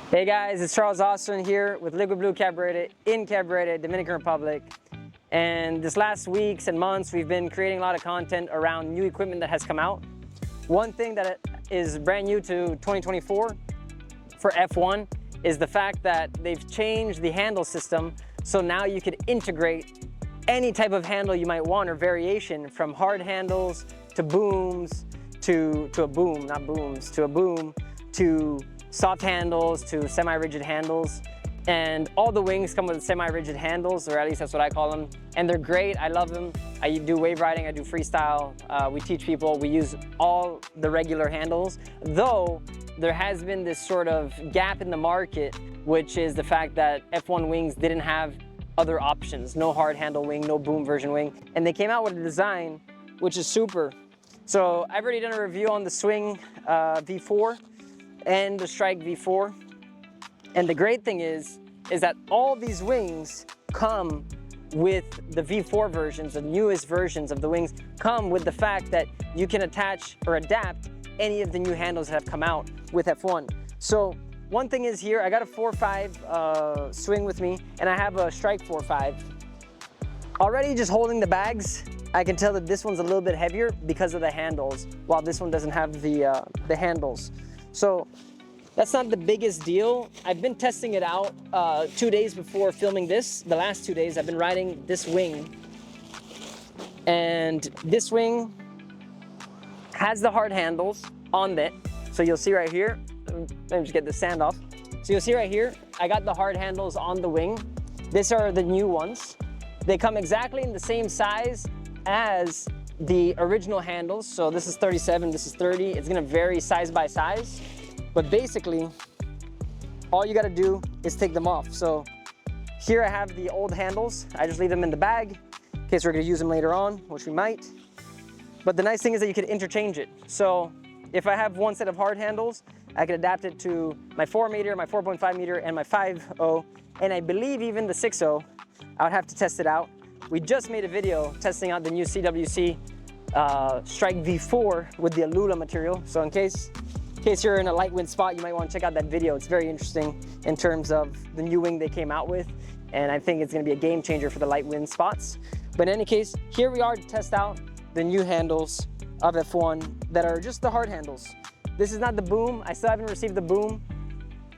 Hey guys, it's Charles Österlund here with Liquid Blue Cabarete in Cabarete, Dominican Republic. And this last weeks and months, we've been creating a lot of content around new equipment that has come out. One thing that is brand new to 2024 for F1 is the fact that they've changed the handle system. So now you could integrate any type of handle you might want or variation, from hard handles to booms to a boom, not booms, to a boom, to soft handles, to semi-rigid handles. And all the wings come with semi-rigid handles, or at least that's what I call them. And they're great, I love them. I do wave riding, I do freestyle. We teach people, we use all the regular handles. Though there has been this sort of gap in the market, which is the fact that F1 wings didn't have other options. No hard handle wing, no boom version wing. And they came out with a design, which is super. So I've already done a review on the Swing V4 and the Strike V4. And the great thing is that all these wings come with the V4 versions, the newest versions of the wings, come with the fact that you can attach or adapt any of the new handles that have come out with F1. So one thing is here, I got a 4.5 Swing with me, and I have a Strike 4.5. Already just holding the bags, I can tell that this one's a little bit heavier because of the handles, while this one doesn't have the handles. So that's not the biggest deal. I've been testing it out 2 days before filming this. The last 2 days I've been riding this wing. And this wing has the hard handles on it. So you'll see right here, let me just get the sand off. So you'll see right here, I got the hard handles on the wing. These are the new ones. They come exactly in the same size as the original handles. So this is 37, this is 30. It's gonna vary size by size. But basically, all you gotta do is take them off. So here I have the old handles. I just leave them in the bag in case we're gonna use them later on, which we might. But the nice thing is that you could interchange it. So if I have one set of hard handles, I could adapt it to my 4 meter, my 4.5 meter, and my 5.0, and I believe even the 6.0. I would have to test it out. We just made a video testing out the new CWC Strike V4 with the Alula material. So in case you're in a light wind spot, you might want to check out that video. It's very interesting in terms of the new wing they came out with, and I think it's going to be a game changer for the light wind spots. But in any case, here we are to test out the new handles of F1 that are just the hard handles. This is not the boom. I still haven't received the boom.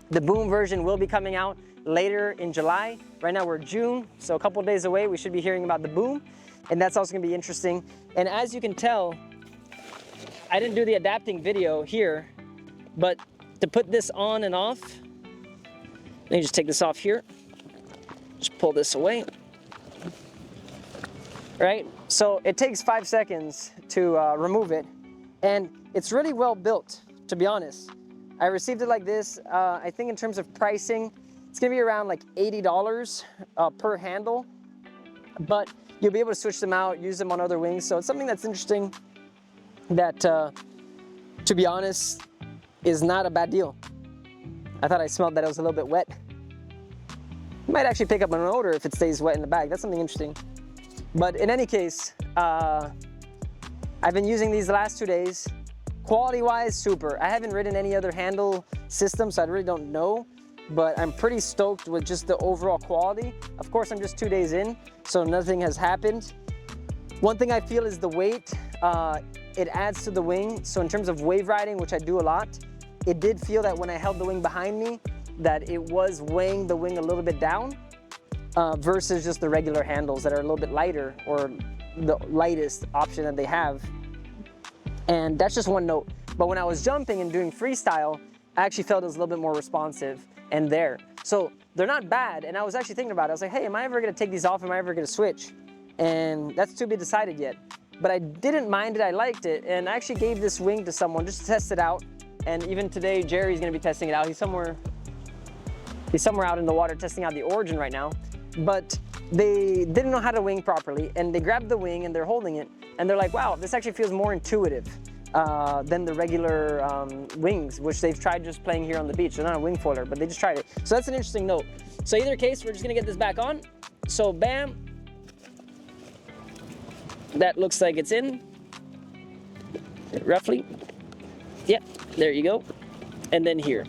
The boom version will be coming out later in July. Right now we're June, so a couple days away we should be hearing about the boom, and that's also going to be interesting. And as you can tell, I didn't do the adapting video here, but to put this on and off, let me just take this off here. Just pull this away. Right? So it takes 5 seconds to remove it, and it's really well built, to be honest. I received it like this. I think in terms of pricing, it's gonna be around like $80 per handle, but you'll be able to switch them out, use them on other wings. So it's something that's interesting that, to be honest, is not a bad deal. I thought I smelled that it was a little bit wet. You might actually pick up an odor if it stays wet in the bag. That's something interesting. But in any case, I've been using these the last 2 days. Quality-wise, super. I haven't ridden any other handle system, so I really don't know, but I'm pretty stoked with just the overall quality. Of course, I'm just 2 days in, so nothing has happened. One thing I feel is the weight. It adds to the wing. So in terms of wave riding, which I do a lot, it did feel that when I held the wing behind me, that it was weighing the wing a little bit down versus just the regular handles that are a little bit lighter, or the lightest option that they have. And that's just one note. But when I was jumping and doing freestyle, I actually felt it was a little bit more responsive and there. So they're not bad. And I was actually thinking about it. I was like, hey, am I ever gonna take these off? Am I ever gonna switch? And that's to be decided yet. But I didn't mind it, I liked it. And I actually gave this wing to someone just to test it out. And even today, Jerry's gonna be testing it out. He's somewhere out in the water testing out the Origin right now. But they didn't know how to wing properly, and they grabbed the wing and they're holding it, and they're like, wow, this actually feels more intuitive than the regular wings, which they've tried just playing here on the beach. They're not a wingfoiler, but they just tried it. So that's an interesting note. So either case, we're just gonna get this back on. So bam, that looks like it's in, roughly. Yep, there you go. And then here.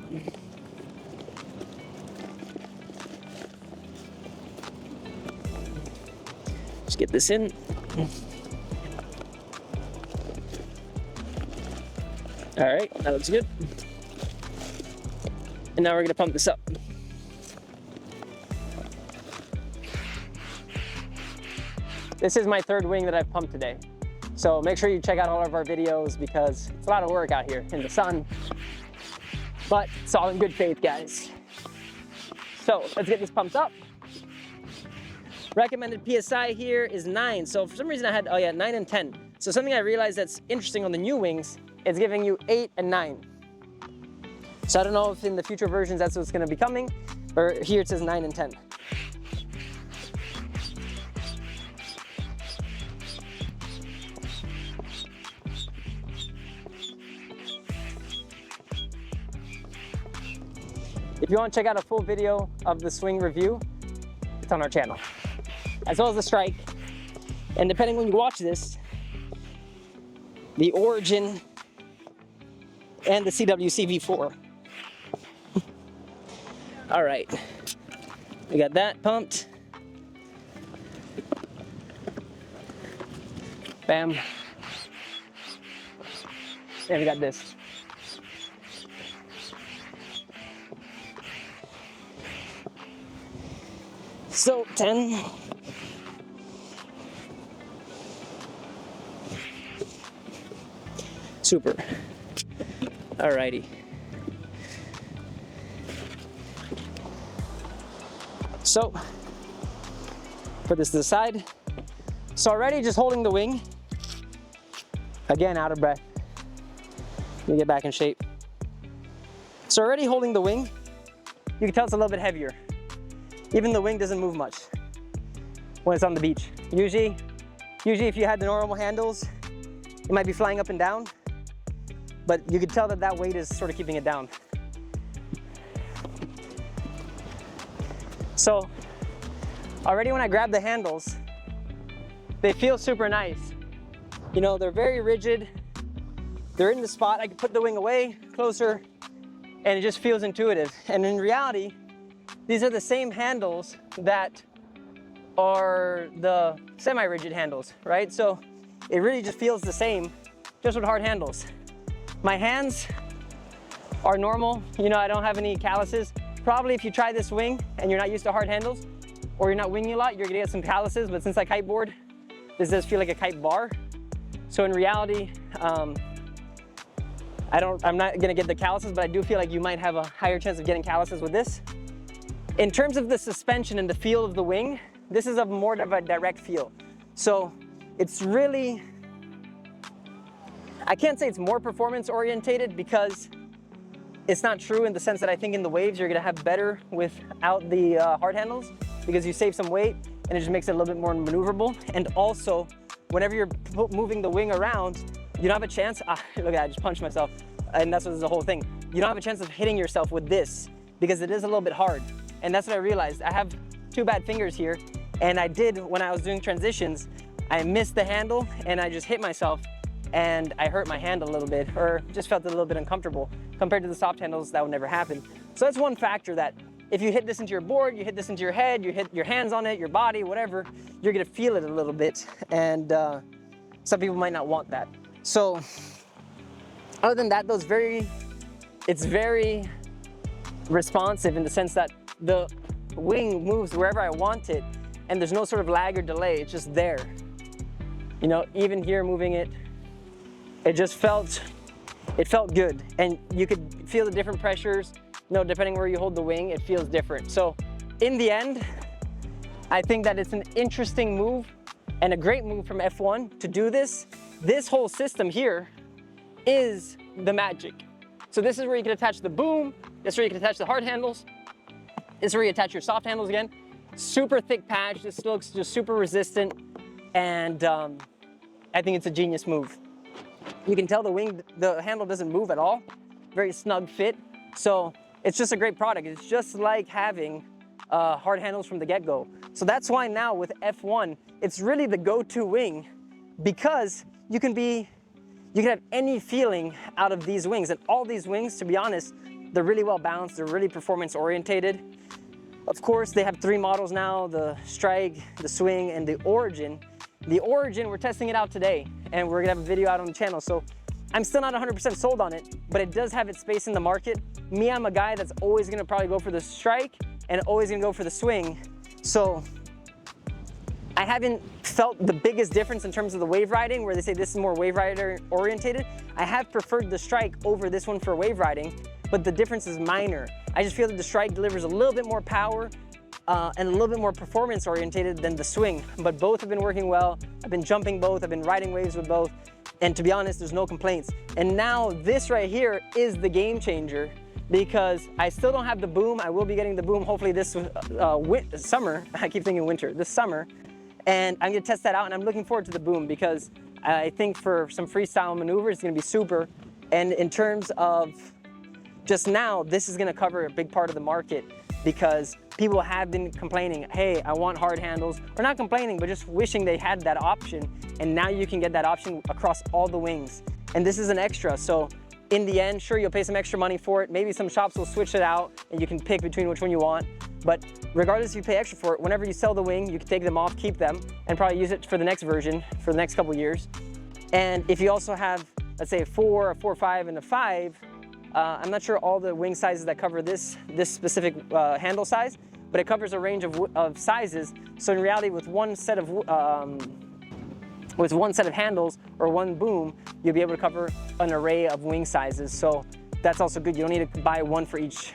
Get this in. All right, that looks good. And now we're gonna pump this up. This is my third wing that I've pumped today. So make sure you check out all of our videos because it's a lot of work out here in the sun. But it's all in good faith, guys. So let's get this pumped up. Recommended PSI here is 9. So for some reason I had, 9 and 10. So something I realized that's interesting on the new wings, it's giving you 8 and 9. So I don't know if in the future versions that's what's gonna be coming, or here it says 9 and 10. If you want to check out a full video of the swing review, it's on our channel, as well as the strike. And depending when you watch this, the Origin and the CWC V4. All right, we got that pumped. Bam. And we got this. So 10. Super. Alrighty. So put this to the side. So already just holding the wing. Again, out of breath. Let me get back in shape. So already holding the wing, you can tell it's a little bit heavier. Even the wing doesn't move much when it's on the beach. Usually if you had the normal handles, it might be flying up and down, but you could tell that that weight is sort of keeping it down. So already when I grab the handles, they feel super nice. You know, they're very rigid. They're in the spot. I can put the wing away, closer, and it just feels intuitive. And in reality, these are the same handles that are the semi-rigid handles, right? So it really just feels the same, just with hard handles. My hands are normal. You know, I don't have any calluses. Probably if you try this wing and you're not used to hard handles, or you're not winging a lot, you're gonna get some calluses, but since I kiteboard, this does feel like a kite bar. So in reality, I'm not gonna get the calluses, but I do feel like you might have a higher chance of getting calluses with this. In terms of the suspension and the feel of the wing, this is more of a direct feel. So it's really, I can't say it's more performance orientated because it's not true in the sense that I think in the waves you're gonna have better without the hard handles because you save some weight and it just makes it a little bit more maneuverable. And also, whenever you're moving the wing around, you don't have a chance, look at that, I just punched myself. And that's the whole thing. You don't have a chance of hitting yourself with this because it is a little bit hard. And that's what I realized. I have 2 bad fingers here. And I did, when I was doing transitions, I missed the handle and I just hit myself and I hurt my hand a little bit or just felt a little bit uncomfortable. Compared to the soft handles, that would never happen. So that's one factor that if you hit this into your board, you hit this into your head, you hit your hands on it, your body, whatever, you're gonna feel it a little bit. And some people might not want that. So other than that, though, it's very responsive in the sense that the wing moves wherever I want it and there's no sort of lag or delay, it's just there. You know, even here moving it, it felt good. And you could feel the different pressures, you know, depending where you hold the wing, it feels different. So in the end, I think that it's an interesting move and a great move from F1 to do this. This whole system here is the magic. So this is where you can attach the boom, this is where you can attach the hard handles, this is where you attach your soft handles again. Super thick patch, this looks just super resistant, and I think it's a genius move. You can tell the handle doesn't move at all, very snug fit, so it's just a great product. It's just like having hard handles from the get-go. So that's why now with F1, it's really the go-to wing because you can have any feeling out of these wings. And all these wings, to be honest, they're really well balanced, they're really performance orientated. Of course, they have 3 models now, the Strike, the Swing, and the Origin. The Origin, we're testing it out today, and we're gonna have a video out on the channel. So I'm still not 100% sold on it, but it does have its space in the market. Me, I'm a guy that's always gonna probably go for the strike and always gonna go for the swing. So I haven't felt the biggest difference in terms of the wave riding, where they say this is more wave rider orientated. I have preferred the strike over this one for wave riding, but the difference is minor. I just feel that the strike delivers a little bit more power and a little bit more performance orientated than the swing, but both have been working well. I've been jumping both, I've been riding waves with both, and to be honest, there's no complaints. And now this right here is the game changer, because I still don't have the boom. I will be getting the boom hopefully this summer. I keep thinking winter, this summer. And I'm gonna test that out, and I'm looking forward to the boom because I think for some freestyle maneuvers, it's gonna be super. And in terms of just now, this is gonna cover a big part of the market because people have been complaining, hey, I want hard handles, or not complaining, but just wishing they had that option. And now you can get that option across all the wings. And this is an extra, so in the end, sure, you'll pay some extra money for it. Maybe some shops will switch it out and you can pick between which one you want. But regardless if you pay extra for it, whenever you sell the wing, you can take them off, keep them, and probably use it for the next version for the next couple years. And if you also have, let's say a 4, a 4.5, and a 5, I'm not sure all the wing sizes that cover this specific handle size, but it covers a range of sizes. So in reality, with one set of handles or one boom, you'll be able to cover an array of wing sizes. So that's also good. You don't need to buy one for each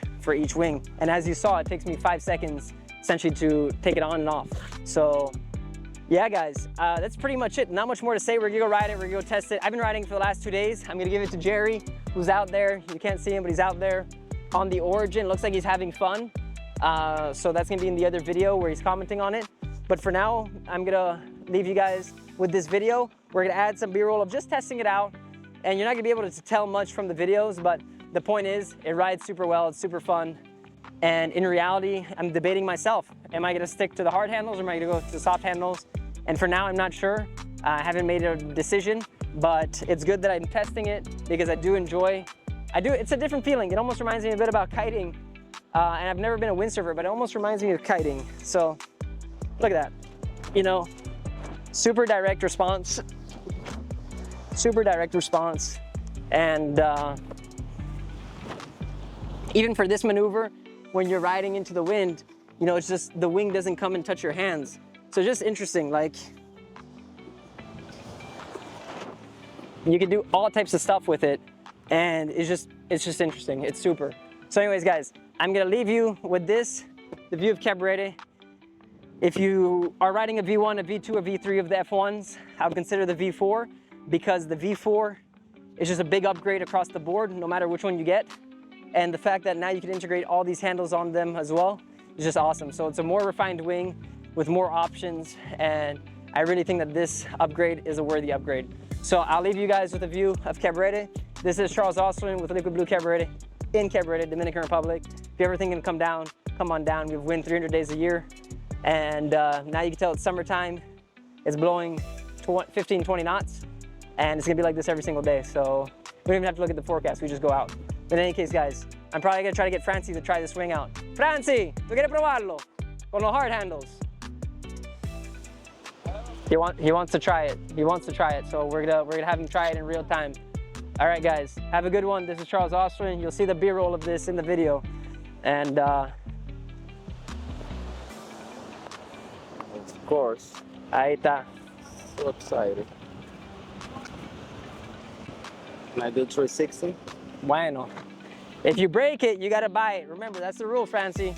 wing. And as you saw, it takes me 5 seconds essentially to take it on and off. So yeah, guys, that's pretty much it. Not much more to say. We're gonna go ride it, we're gonna go test it. I've been riding for the last 2 days. I'm gonna give it to Jerry, who's out there. You can't see him, but he's out there on the Origin. Looks like he's having fun. So that's gonna be in the other video where he's commenting on it. But for now, I'm gonna leave you guys with this video. We're gonna add some B-roll of just testing it out. And you're not gonna be able to tell much from the videos, but the point is, it rides super well, it's super fun. And in reality, I'm debating myself. Am I gonna stick to the hard handles or am I gonna go to the soft handles? And for now, I'm not sure. I haven't made a decision, but it's good that I'm testing it because I do enjoy, it's a different feeling. It almost reminds me a bit about kiting. And I've never been a windsurfer, but it almost reminds me of kiting. So look at that, you know, super direct response. And even for this maneuver, when you're riding into the wind, you know, it's just the wing doesn't come and touch your hands. So just interesting, like you can do all types of stuff with it, and it's just interesting. It's super. So anyways, guys, I'm gonna leave you with this, the view of Cabarete. If you are riding a V1, a V2, a V3 of the F1s, I would consider the V4, because the V4 is just a big upgrade across the board, no matter which one you get. And the fact that now you can integrate all these handles on them as well is just awesome. So it's a more refined wing with more options, and I really think that this upgrade is a worthy upgrade. So I'll leave you guys with a view of Cabarete. This is Charles Österlund with Liquid Blue Cabarete in Cabarete, Dominican Republic. If you're ever thinking to come down, come on down. We wind 300 days a year. And now you can tell it's summertime. It's blowing 15, 20 knots. And it's gonna be like this every single day. So we don't even have to look at the forecast, we just go out. But in any case, guys, I'm probably gonna try to get Francie to try this wing out. Francie, ¿tú quieres probarlo? Con los hard handles. He wants to try it. He wants to try it. So we're gonna have him try it in real time. All right, guys, have a good one. This is Charles Österlund. You'll see the B-roll of this in the video. And of course. Ahí está. So excited. Can I do 360? Bueno. If you break it, you gotta buy it. Remember, that's the rule, Francie.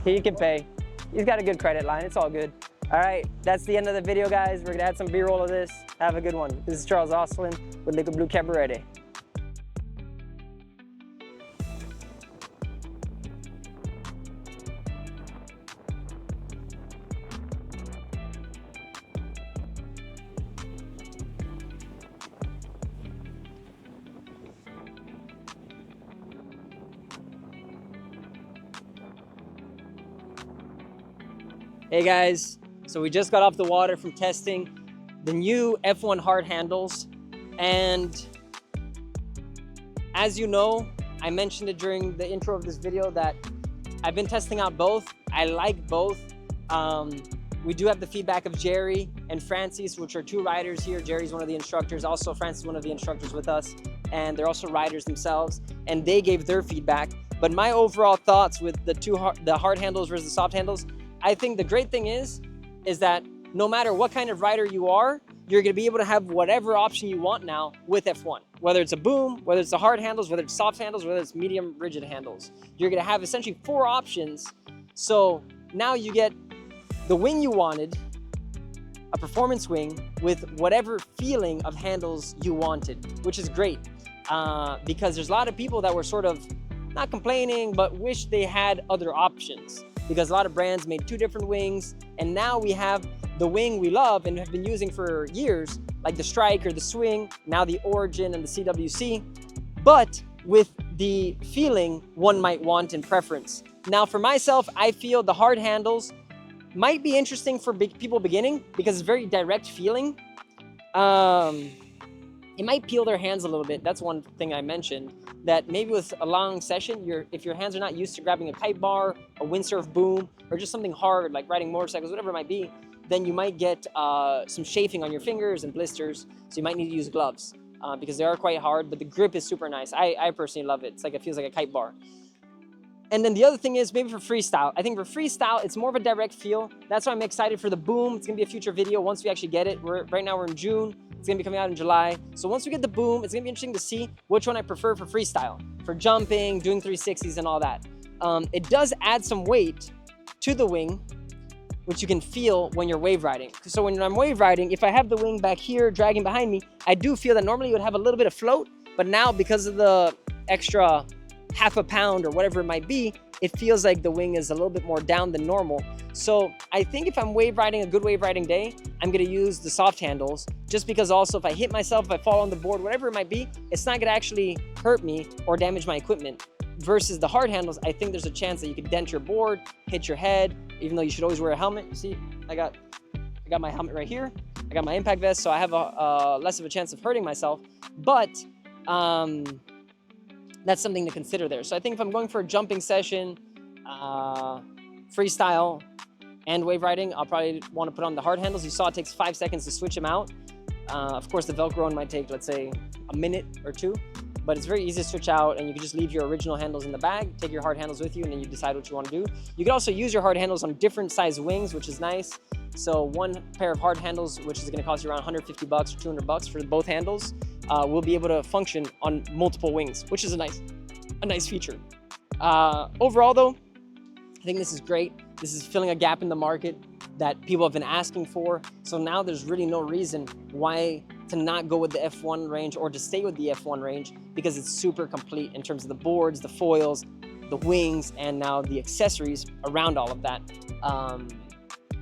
He can pay. He's got a good credit line. It's all good. All right, that's the end of the video, guys. We're gonna add some B-roll of this. Have a good one. This is Charles Österlund with Liquid Blue Cabarete. Hey guys, so we just got off the water from testing the new F1 hard handles, and as you know, I mentioned it during the intro of this video that I've been testing out both. I like both. We do have the feedback of Jerry and Francis, which are 2 riders here. Jerry's one of the instructors. Also, Francis is one of the instructors with us. And they're also riders themselves. And they gave their feedback. But my overall thoughts with the hard handles versus the soft handles, I think the great thing is that no matter what kind of rider you are, you're gonna be able to have whatever option you want now with F1. Whether it's a boom, whether it's the hard handles, whether it's soft handles, whether it's medium rigid handles. You're gonna have essentially 4 options. So now you get the wing you wanted, a performance wing with whatever feeling of handles you wanted, which is great. Because there's a lot of people that were sort of not complaining, but wish they had other options. Because a lot of brands made 2 different wings, and now we have the wing we love and have been using for years, like the Strike or the Swing, now the Origin and the CWC, but with the feeling one might want and preference. Now for myself, I feel the hard handles might be interesting for people beginning because it's very direct feeling. It might peel their hands a little bit. That's one thing I mentioned, that maybe with a long session, if your hands are not used to grabbing a kite bar, a windsurf boom, or just something hard like riding motorcycles, whatever it might be, then you might get some chafing on your fingers and blisters. So you might need to use gloves because they are quite hard, but the grip is super nice. I personally love it. It's like, it feels like a kite bar. And then the other thing is maybe for freestyle. I think for freestyle, it's more of a direct feel. That's why I'm excited for the boom. It's gonna be a future video once we actually get it. Right now we're in June. It's gonna be coming out in July. So once we get the boom, it's gonna be interesting to see which one I prefer for freestyle, for jumping, doing 360s and all that. It does add some weight to the wing, which you can feel when you're wave riding. So when I'm wave riding, if I have the wing back here dragging behind me, I do feel that normally you would have a little bit of float, but now because of the extra half a pound or whatever it might be, it feels like the wing is a little bit more down than normal. So I think if I'm wave riding a good wave riding day, I'm gonna use the soft handles, just because also if I hit myself, if I fall on the board, whatever it might be, it's not gonna actually hurt me or damage my equipment. Versus the hard handles, I think there's a chance that you could dent your board, hit your head, even though you should always wear a helmet. You see, I got my helmet right here. I got my impact vest, so I have less of a chance of hurting myself. But that's something to consider there. So I think if I'm going for a jumping session, freestyle, and wave riding, I'll probably want to put on the hard handles. You saw it takes 5 seconds to switch them out. Of course, the Velcro one might take, let's say, a minute or 2. But it's very easy to switch out, and you can just leave your original handles in the bag, take your hard handles with you, and then you decide what you want to do. You can also use your hard handles on different size wings, which is nice. So one pair of hard handles, which is going to cost you around 150 bucks or 200 bucks for both handles, will be able to function on multiple wings, which is a nice feature. Overall though, I think this is great. This is filling a gap in the market that people have been asking for. So now there's really no reason why to not go with the F1 range or to stay with the F1 range, because it's super complete in terms of the boards, the foils, the wings, and now the accessories around all of that.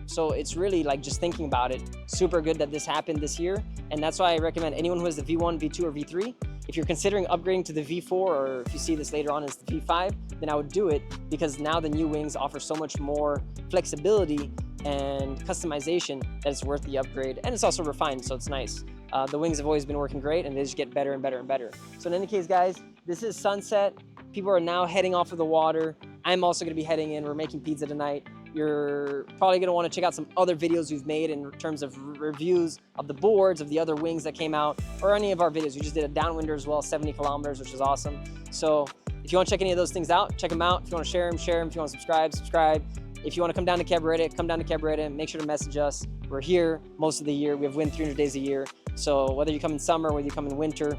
So it's really like, just thinking about it, super good that this happened this year. And that's why I recommend anyone who has the V1, V2, or V3, if you're considering upgrading to the V4, or if you see this later on as the V5, then I would do it, because now the new wings offer so much more flexibility and customization that it's worth the upgrade. And it's also refined, so it's nice. The wings have always been working great, and they just get better and better and better. So in any case, guys, this is sunset. People are now heading off of the water. I'm also gonna be heading in. We're making pizza tonight. You're probably gonna wanna check out some other videos we've made in terms of reviews of the boards, of the other wings that came out, or any of our videos. We just did a downwinder as well, 70 kilometers, which is awesome. So if you wanna check any of those things out, check them out. If you wanna share them, share them. If you wanna subscribe, subscribe. If you wanna come down to Cabarete, come down to Cabarete. Make sure to message us. We're here most of the year. We have wind 300 days a year. So whether you come in summer, whether you come in winter,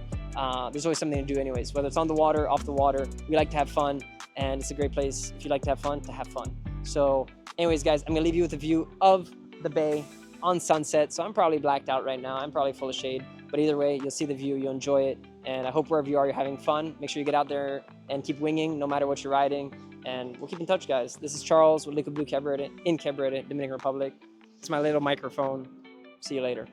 there's always something to do anyways. Whether it's on the water, off the water, we like to have fun, and it's a great place, if you like to have fun, So anyways, guys, I'm gonna leave you with a view of the bay on sunset. So I'm probably blacked out right now. I'm probably full of shade, but either way, you'll see the view, you'll enjoy it. And I hope wherever you are, you're having fun. Make sure you get out there and keep winging no matter what you're riding. And we'll keep in touch, guys. This is Charles with Liquid Blue Cabarete in Cabarete, Dominican Republic. It's my little microphone. See you later.